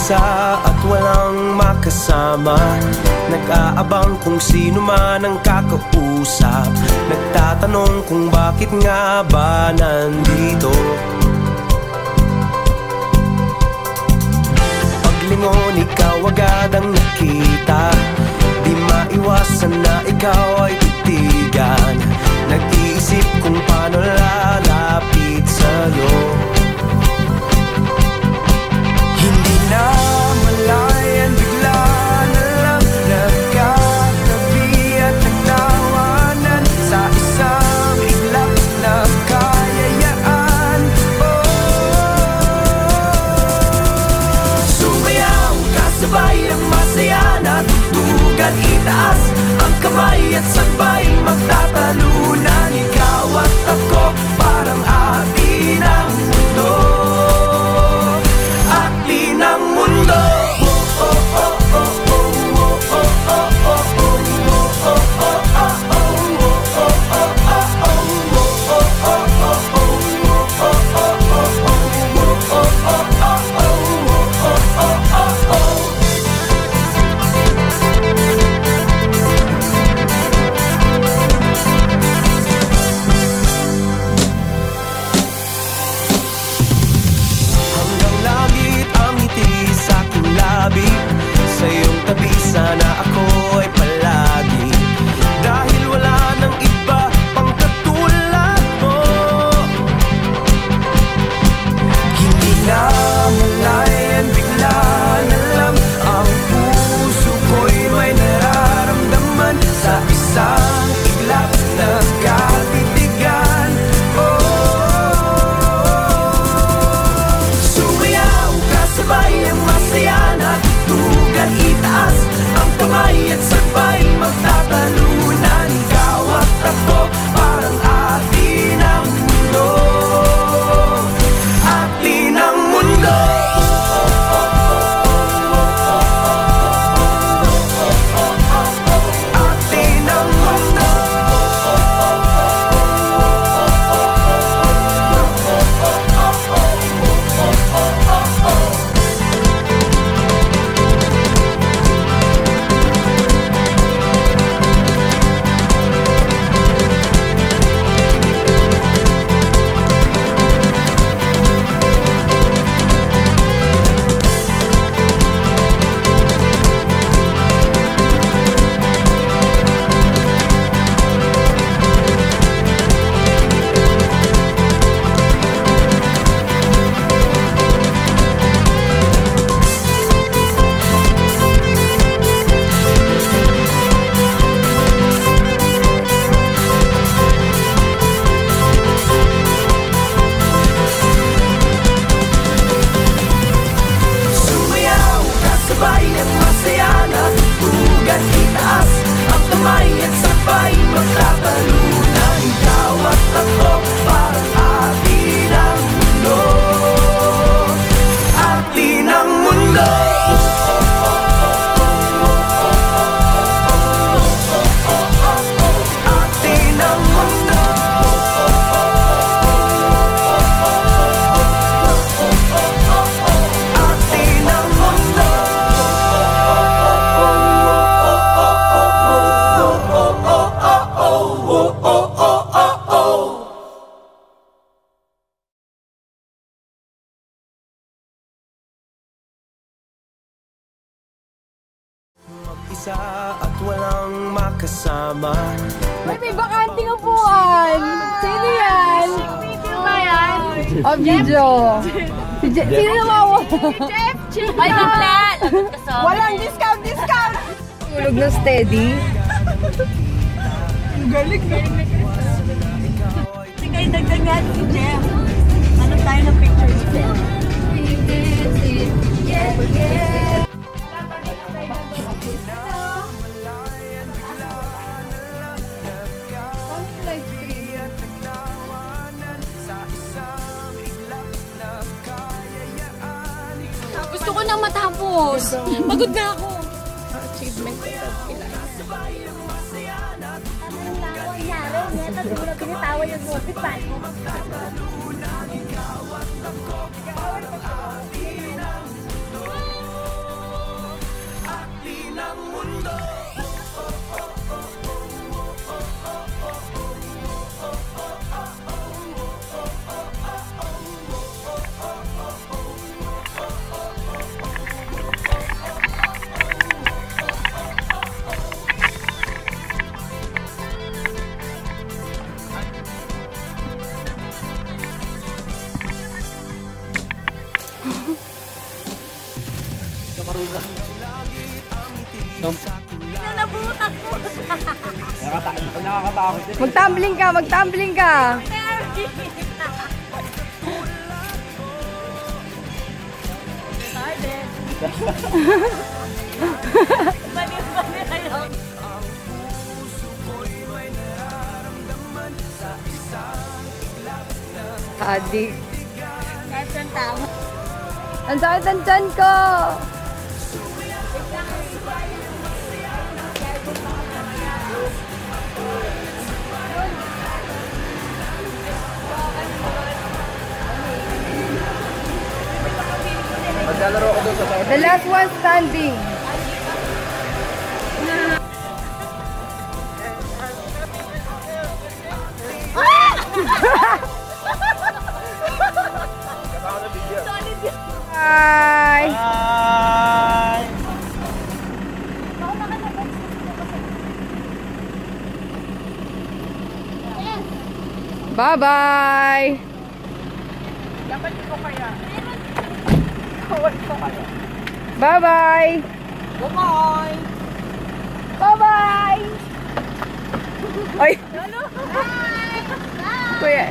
Mag-isa at walang makasama, nag-aabang kung sino man ang kakausap, nagtatanong kung bakit nga ba nandito. Paglingon ikaw agad ang nakita, di maiwasan na ikaw ay titigan, nag-iisip kung paano lalapit sa'yo. Hindi na malayan, bigla na lang nagkatabi at nagtawanan sa isang iglap na kayayaan. Sumayaw, kasabay ang masaya na tutugan, itaas ang kamay at sabay magtatalunan. Ikaw at ako parang atin ang mundo, atin ang mundo. Sa iyong tabi sana ako ay palagi, dahil wala nang iba pang katulad mo. Hindi na malayan, bigla na lang ang puso ko'y may nararamdaman sa isang iglap na katitigan. Sumayaw, kasabay ang masaya na tutugan, itaas ang kamay at sabay magtatalunan. Ikaw at ako parang atin ang mundo, atin ang mundo. Atin ang mundo. Mag-isa at walang makasama. Uy, may bakanting upuan! Sino yan? Video ba yan? O, video. Sino nawawa? Jeff! Ay, bakla! Walang discount! Tulog na steady. Ang galing na. Sige, dagdagan si Jeff. Ano tayo ng picture ni Jeff? Gusto ko nang matapos. Pagod na ako. Achievement ko sa pila. Pinitawa yung movie pa. Nanabutak ko. Nakakatakot yun. Mag-tumbling ka, mag-tumbling ka. Bali kayo. Adik. That's ang tama. Ang sakit ang tiyan ko. Maglalaro ako doon sa tayo. The last one standing. Bye. Bye-bye. Bye-bye. Bye-bye. Bye-bye. Ay. Bye. Kuya.